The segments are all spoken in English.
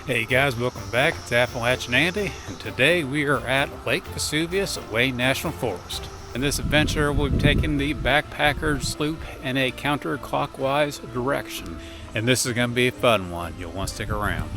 Hey guys, welcome back. It's Appalachian Andy, and today we are at Lake Vesuvius at Wayne National Forest. In this adventure, we'll be taking the backpacker sloop in a counterclockwise direction, and this is going to be a fun one. You'll want to stick around.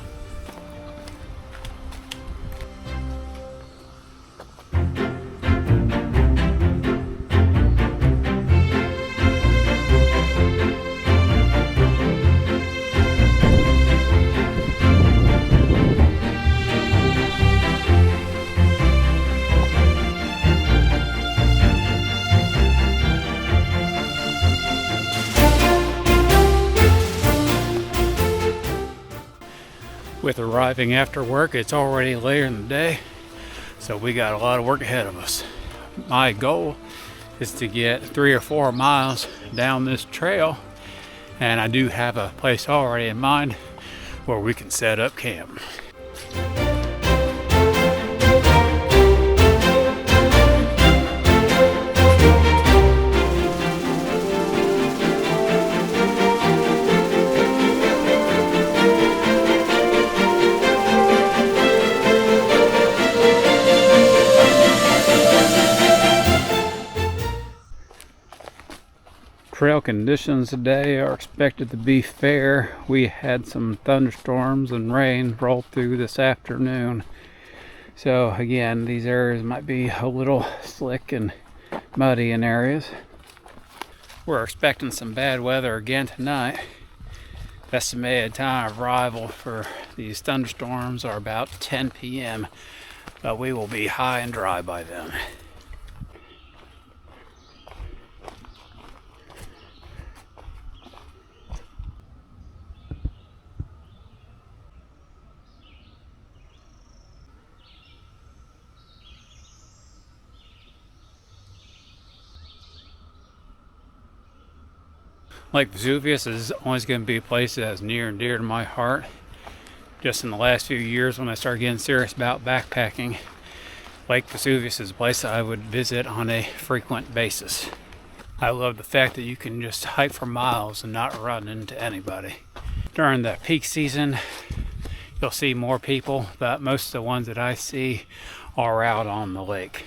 With arriving after work, it's already later in the day, so we got a lot of work ahead of us. My goal is to get 3 or 4 miles down this trail, and I do have a place already in mind where we can set up camp. Trail conditions today are expected to be fair. We had some thunderstorms and rain roll through this afternoon. So again, these areas might be a little slick and muddy in areas. We're expecting some bad weather again tonight. Estimated time of arrival for these thunderstorms are about 10 p.m. But we will be high and dry by then. Lake Vesuvius is always going to be a place that's near and dear to my heart. Just in the last few years, when I started getting serious about backpacking, Lake Vesuvius is a place that I would visit on a frequent basis. I love the fact that you can just hike for miles and not run into anybody. During the peak season, you'll see more people, but most of the ones that I see are out on the lake.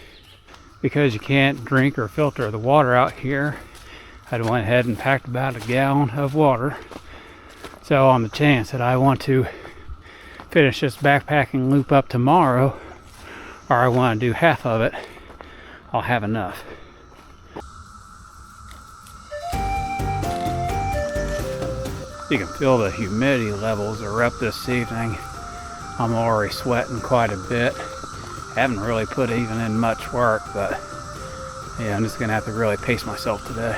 Because you can't drink or filter the water out here, I went ahead and packed about a gallon of water. So on the chance that I want to finish this backpacking loop up tomorrow, or I want to do half of it, I'll have enough. You can feel the humidity levels are up this evening. I'm already sweating quite a bit. Haven't really put even in much work, but yeah, I'm just gonna have to really pace myself today.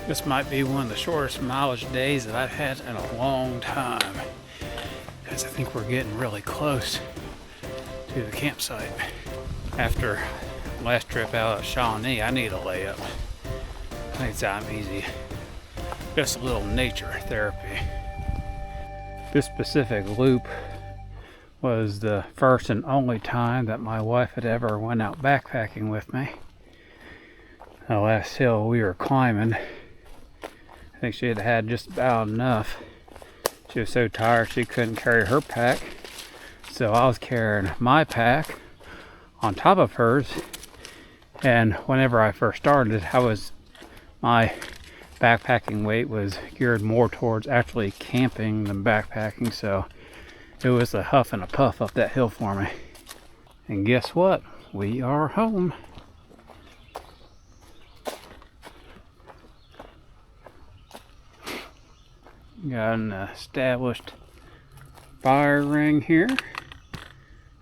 This might be one of the shortest mileage days that I've had in a long time, because I think we're getting really close to the campsite. After last trip out of Shawnee, I need a layup. I think time easy. Just a little nature therapy. This specific loop was the first and only time that my wife had ever went out backpacking with me. The last hill we were climbing, I think she had had just about enough. She was so tired she couldn't carry her pack, so I was carrying my pack on top of hers. And whenever I first started, my backpacking weight was geared more towards actually camping than backpacking, so it was a huff and a puff up that hill for me. And guess what? We are home. Got an established fire ring here.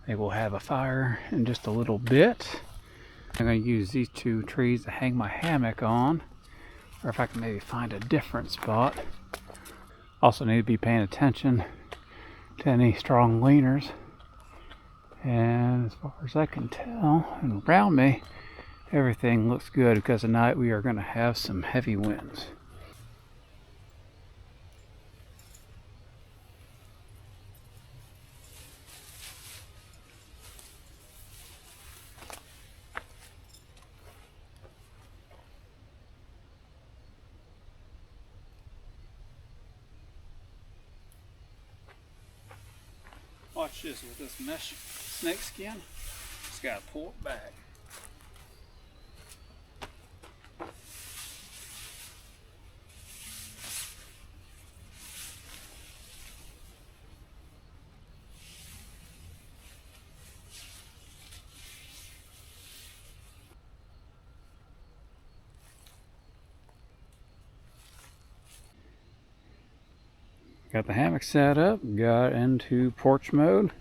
They will have a fire in just a little bit. I'm going to use these 2 trees to hang my hammock on, or if I can maybe find a different spot. Also need to be paying attention to any strong leaners. And as far as I can tell, and around me everything looks good because tonight we are going to have some heavy winds. Watch this with this mesh snake skin. Just gotta pull it back. Got the hammock set up, got into porch mode.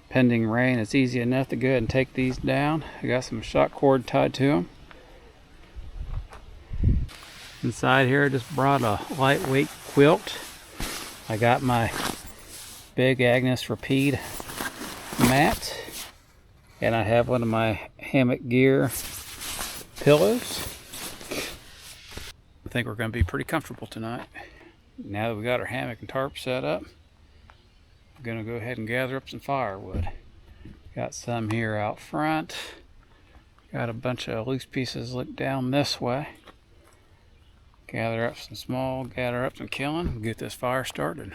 Pending rain, it's easy enough to go ahead and take these down. I got some shock cord tied to them. Inside here, I just brought a lightweight quilt. I got my big Agnes Rapide mat, and I have one of my hammock gear pillows. I think we're going to be pretty comfortable tonight. Now that we got our hammock and tarp set up, I'm going to go ahead and gather up some firewood. Got some here out front. Got a bunch of loose pieces look down this way. Gather up some small, gather up some kiln, get this fire started.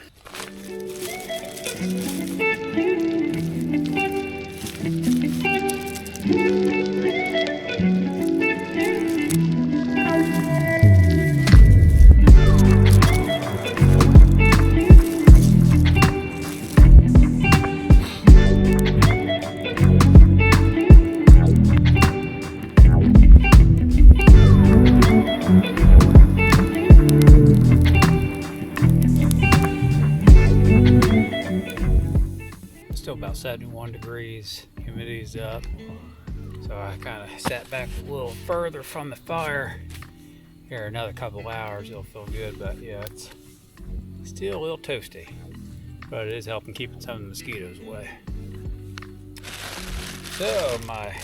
Still about 71 degrees, humidity's up, so I kind of sat back a little further from the fire. Here another couple hours it'll feel good, but yeah, it's still a little toasty, but it is helping keeping some of the mosquitoes away. So my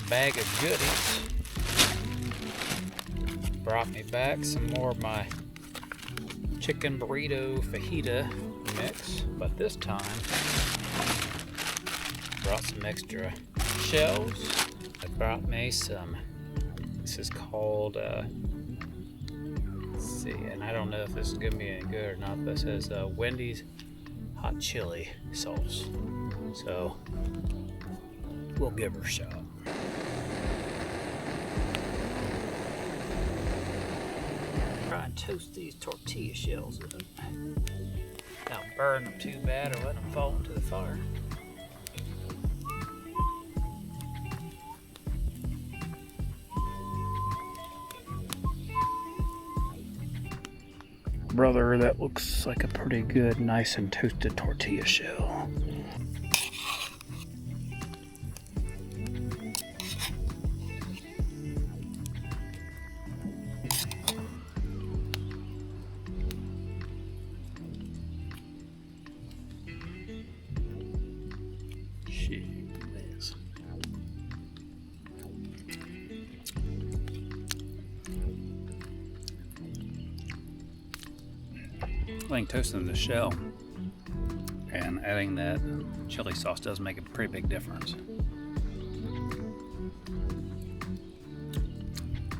bag of goodies brought me back some more of my chicken burrito fajita mix, but this time brought some extra shells. I brought me some, this is called let's see, and I don't know if this is gonna be any good or not, but it says Wendy's hot chili sauce, so we'll give her a shot. Try and toast these tortilla shells with them. Don't burn them too bad or let them fall into the fire. Brother, that looks like a pretty good, nice and toasted tortilla shell. Laying toast in the shell and adding that chili sauce does make a pretty big difference.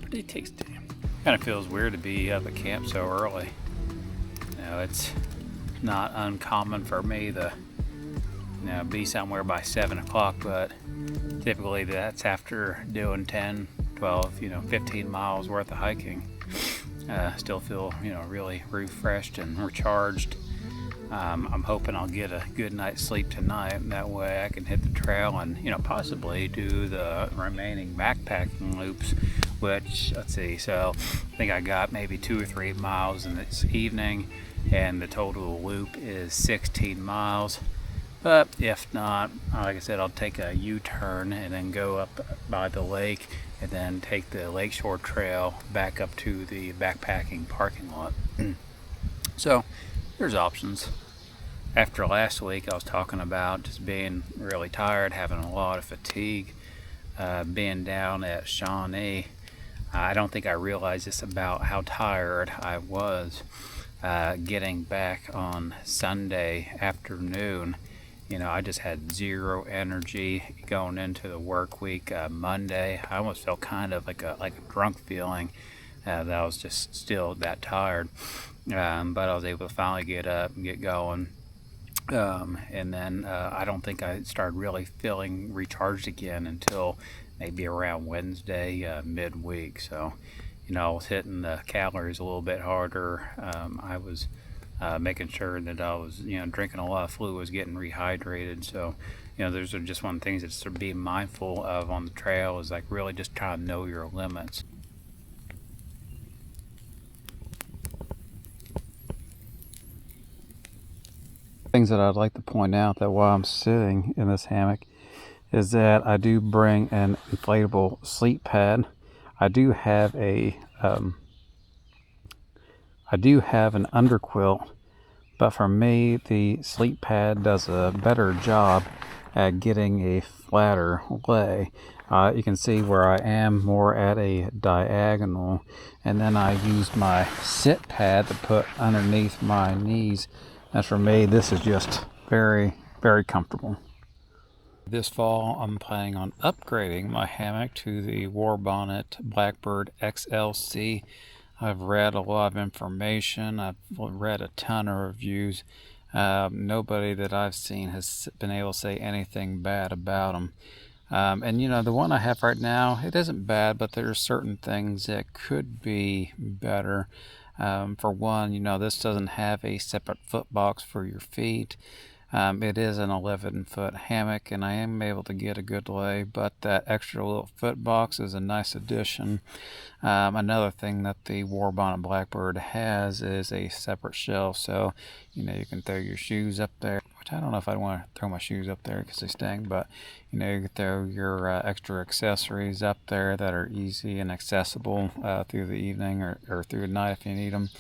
Pretty tasty. Kind of feels weird to be up at camp so early. You know, it's not uncommon for me to be somewhere by 7 o'clock, but typically that's after doing 10, 12, 15 miles worth of hiking. Still feel, really refreshed and recharged. I'm hoping I'll get a good night's sleep tonight, and that way I can hit the trail and, possibly do the remaining backpacking loops, which, let's see, so I think I got maybe 2 or 3 miles in this evening, and the total loop is 16 miles. But if not, like I said, I'll take a U-turn and then go up by the lake and then take the lakeshore trail back up to the backpacking parking lot. So there's options. After last week, I was talking about just being really tired, having a lot of fatigue. being down at Shawnee, I don't think I realized just about how tired I was getting back on Sunday afternoon. I just had zero energy going into the work week. Monday, I almost felt kind of like a drunk feeling that I was just still that tired. But I was able to finally get up and get going. And then I don't think I started really feeling recharged again until maybe around Wednesday, midweek. So, I was hitting the calories a little bit harder. I was making sure that I was, drinking a lot of fluids, getting rehydrated. So, those are just one of the things that's to be mindful of on the trail, is like really just trying to know your limits. Things that I'd like to point out that while I'm sitting in this hammock is that I do bring an inflatable sleep pad. I do have an underquilt, but for me, the sleep pad does a better job at getting a flatter lay. You can see where I am more at a diagonal, and then I use my sit pad to put underneath my knees. And for me, this is just very, very comfortable. This fall, I'm planning on upgrading my hammock to the Warbonnet Blackbird XLC. I've read a lot of information. I've read a ton of reviews. Nobody that I've seen has been able to say anything bad about them. And the one I have right now, it isn't bad, but there are certain things that could be better. For one, this doesn't have a separate foot box for your feet. It is an 11-foot hammock, and I am able to get a good lay, but that extra little foot box is a nice addition. Another thing that the Warbonnet Blackbird has is a separate shelf, so you can throw your shoes up there, which I don't know if I'd want to throw my shoes up there because they stink, but you can throw your extra accessories up there that are easy and accessible through the evening or through the night if you need them.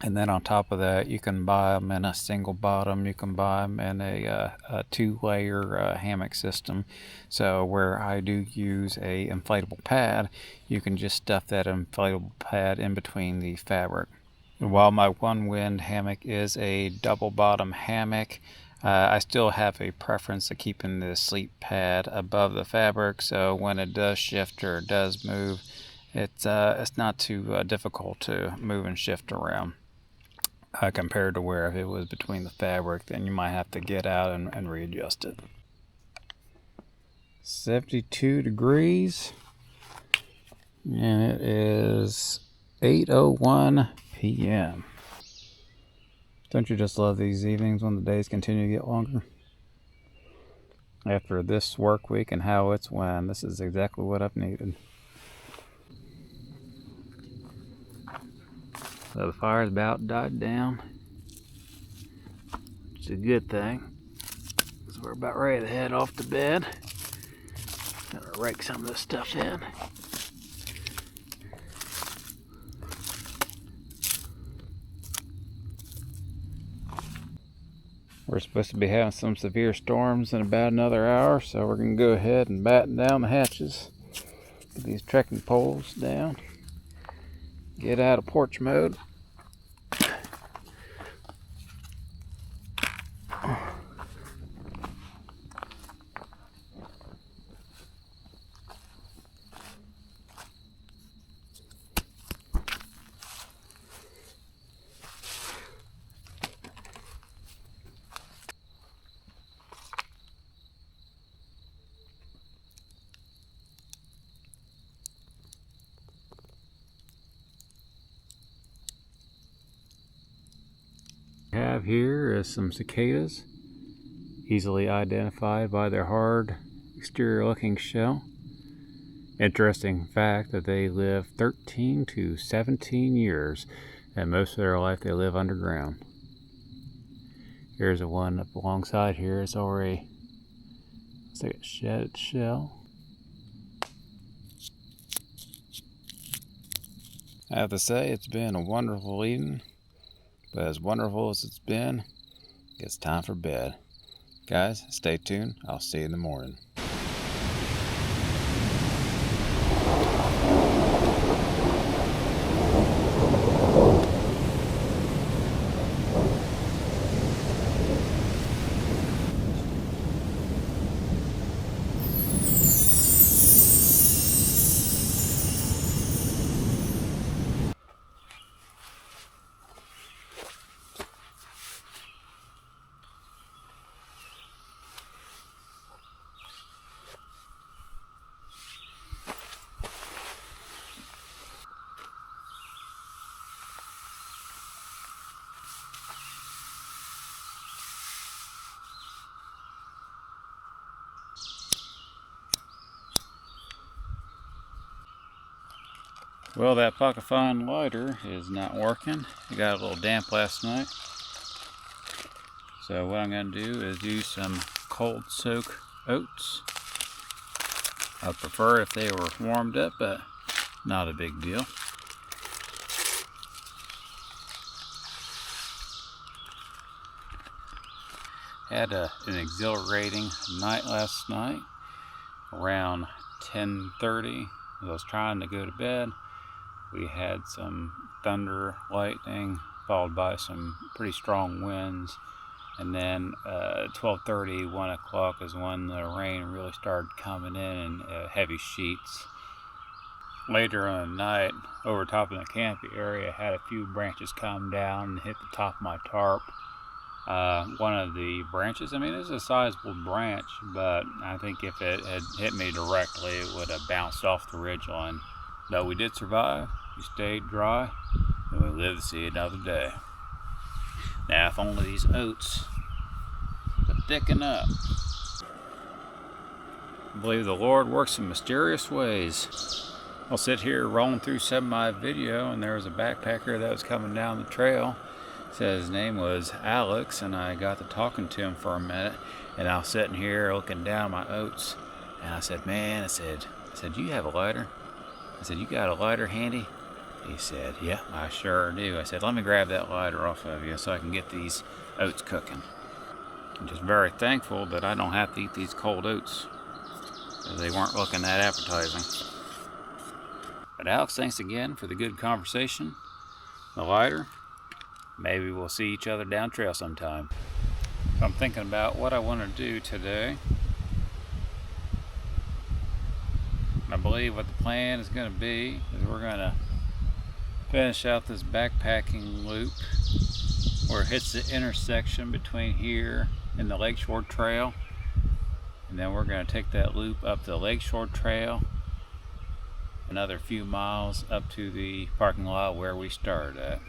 And then on top of that, you can buy them in a single bottom. You can buy them in a two-layer hammock system. So where I do use a inflatable pad, you can just stuff that inflatable pad in between the fabric. While my one wind hammock is a double bottom hammock, I still have a preference of keeping the sleep pad above the fabric, so when it does shift or it does move, it's not too difficult to move and shift around. Compared to where if it was between the fabric, then you might have to get out and readjust it. 72 degrees, and it is 8:01 p.m. Don't you just love these evenings when the days continue to get longer? After this work week and how it's went, this is exactly what I've needed. So the fire's about died down, which is a good thing. So we're about ready to head off to bed. Gotta rake some of this stuff in. We're supposed to be having some severe storms in about another hour, so we're going to go ahead and batten down the hatches. Get these trekking poles down. Get out of porch mode. Have here is some cicadas, easily identified by their hard exterior looking shell. Interesting fact that they live 13 to 17 years, and most of their life they live underground. Here's a one up alongside here. It's already, looks like it shed its shell. I have to say it's been a wonderful evening. But as wonderful as it's been, it's time for bed. Guys, stay tuned. I'll see you in the morning. Well, that Pocketfind lighter is not working. It got a little damp last night. So what I'm going to do is do some cold soak oats. I'd prefer if they were warmed up, but not a big deal. Had an exhilarating night last night. Around 10:30, as I was trying to go to bed, we had some thunder, lightning, followed by some pretty strong winds. And then 12:30, 1 o'clock is when the rain really started coming in heavy sheets. Later on the night, over top of the camping area, had a few branches come down and hit the top of my tarp. One of the branches, I mean, it's a sizable branch, but I think if it had hit me directly, it would have bounced off the ridgeline. But we did survive. We stayed dry, and we lived to see another day. Now, if only these oats would thicken up. I believe the Lord works in mysterious ways. I'll sit here rolling through some of my video, and there was a backpacker that was coming down the trail. Said his name was Alex, and I got to talking to him for a minute, and I was sitting here looking down my oats, and I said, man, I said, do you have a lighter? I said, you got a lighter handy? He said, yeah, I sure do. I said, let me grab that lighter off of you so I can get these oats cooking. I'm just very thankful that I don't have to eat these cold oats, because they weren't looking that appetizing. But Alex, thanks again for the good conversation, the lighter. Maybe we'll see each other down trail sometime. I'm thinking about what I want to do today. I believe what the plan is going to be is we're going to finish out this backpacking loop where it hits the intersection between here and the Lakeshore Trail. And then we're going to take that loop up the Lakeshore Trail, another few miles up to the parking lot where we started at.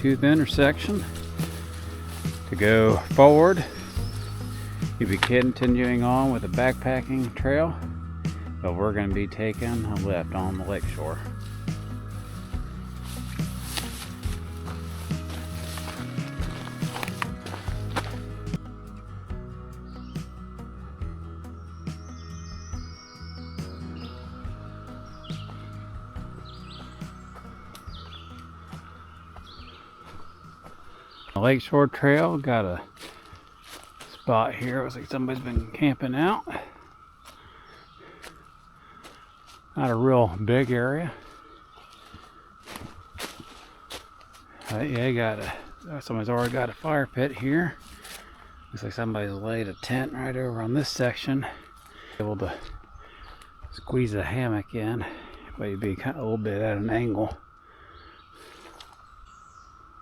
To the intersection. To go forward, you'll be continuing on with the backpacking trail, but we're going to be taking a left on the lakeshore. The Lakeshore Trail got a spot here. It looks like somebody's been camping out. Not a real big area. Yeah, somebody's already got a fire pit here. Looks like somebody's laid a tent right over on this section. Able to squeeze a hammock in, but you'd be kind of a little bit at an angle.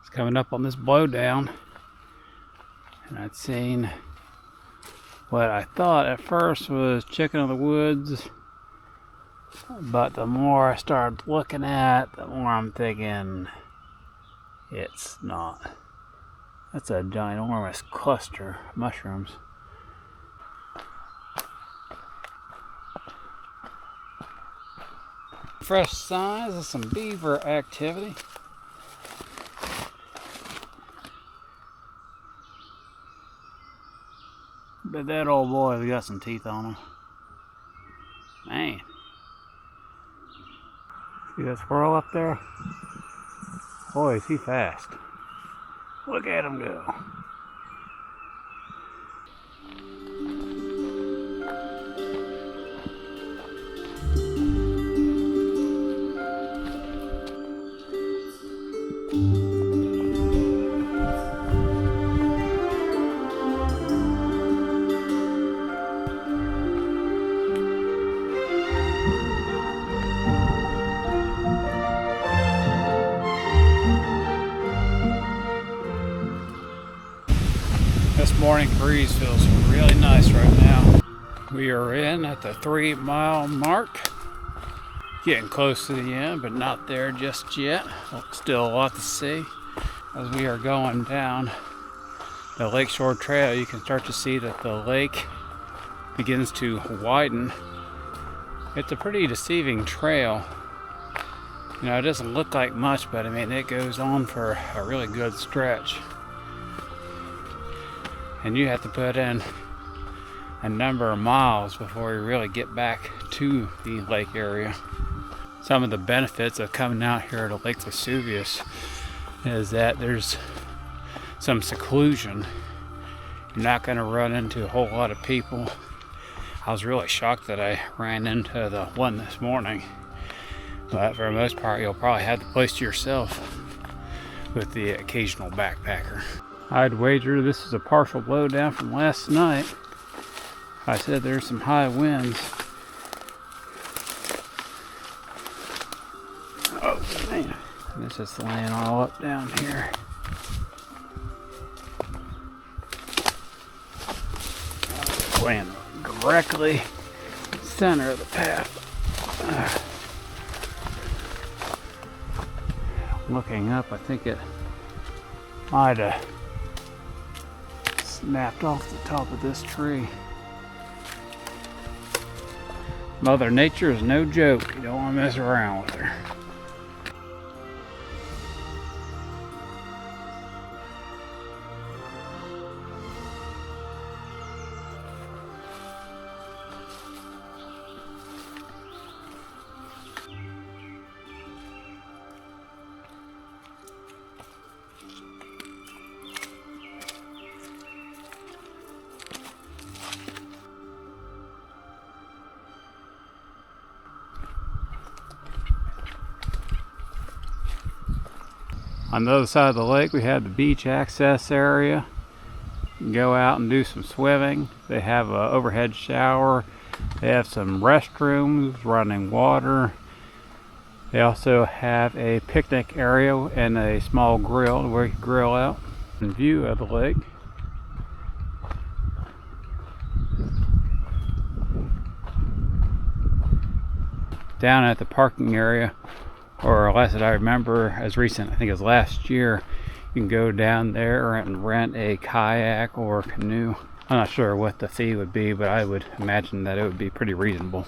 It's coming up on this blowdown, and I'd seen what I thought at first was chicken of the woods, but the more I started looking at, the more I'm thinking It's not. That's a ginormous cluster of mushrooms. Fresh signs of some beaver activity. But that old boy's got some teeth on him. Man. See that squirrel up there? Boy, is he fast. Look at him go. This morning breeze feels really nice right now. We are in at the 3-mile mark. Getting close to the end, but not there just yet. Still a lot to see. As we are going down the lakeshore trail, you can start to see that the lake begins to widen. It's a pretty deceiving trail. You know, it doesn't look like much, but I mean, it goes on for a really good stretch. And you have to put in a number of miles before you really get back to the lake area. Some of the benefits of coming out here to Lake Vesuvius is that there's some seclusion. You're not going to run into a whole lot of people. I was really shocked that I ran into the one this morning, but for the most part you'll probably have the place to yourself with the occasional backpacker. I'd wager this is a partial blowdown from last night. I said there's some high winds. Oh man, this is laying all up down here. Laying directly center of the path. Looking up, I think it might have snapped off the top of this tree. Mother Nature is no joke. You don't want to mess around with her. On the other side of the lake, we have the beach access area. You can go out and do some swimming. They have an overhead shower. They have some restrooms, running water. They also have a picnic area and a small grill where you can grill out. In view of the lake. Down at the parking area, or last that I remember, as recent, I think it was last year, you can go down there and rent a kayak or canoe. I'm not sure what the fee would be, but I would imagine that it would be pretty reasonable.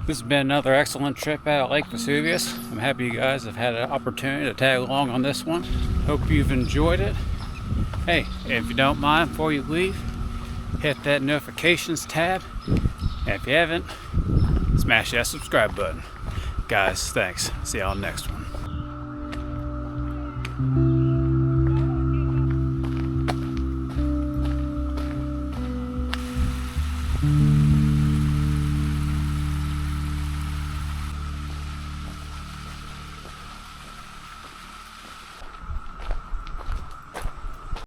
This has been another excellent trip out of Lake Vesuvius. I'm happy you guys have had an opportunity to tag along on this one. Hope you've enjoyed it. Hey, if you don't mind, before you leave, hit that notifications tab. And if you haven't, smash that subscribe button. Guys, thanks. See y'all next one.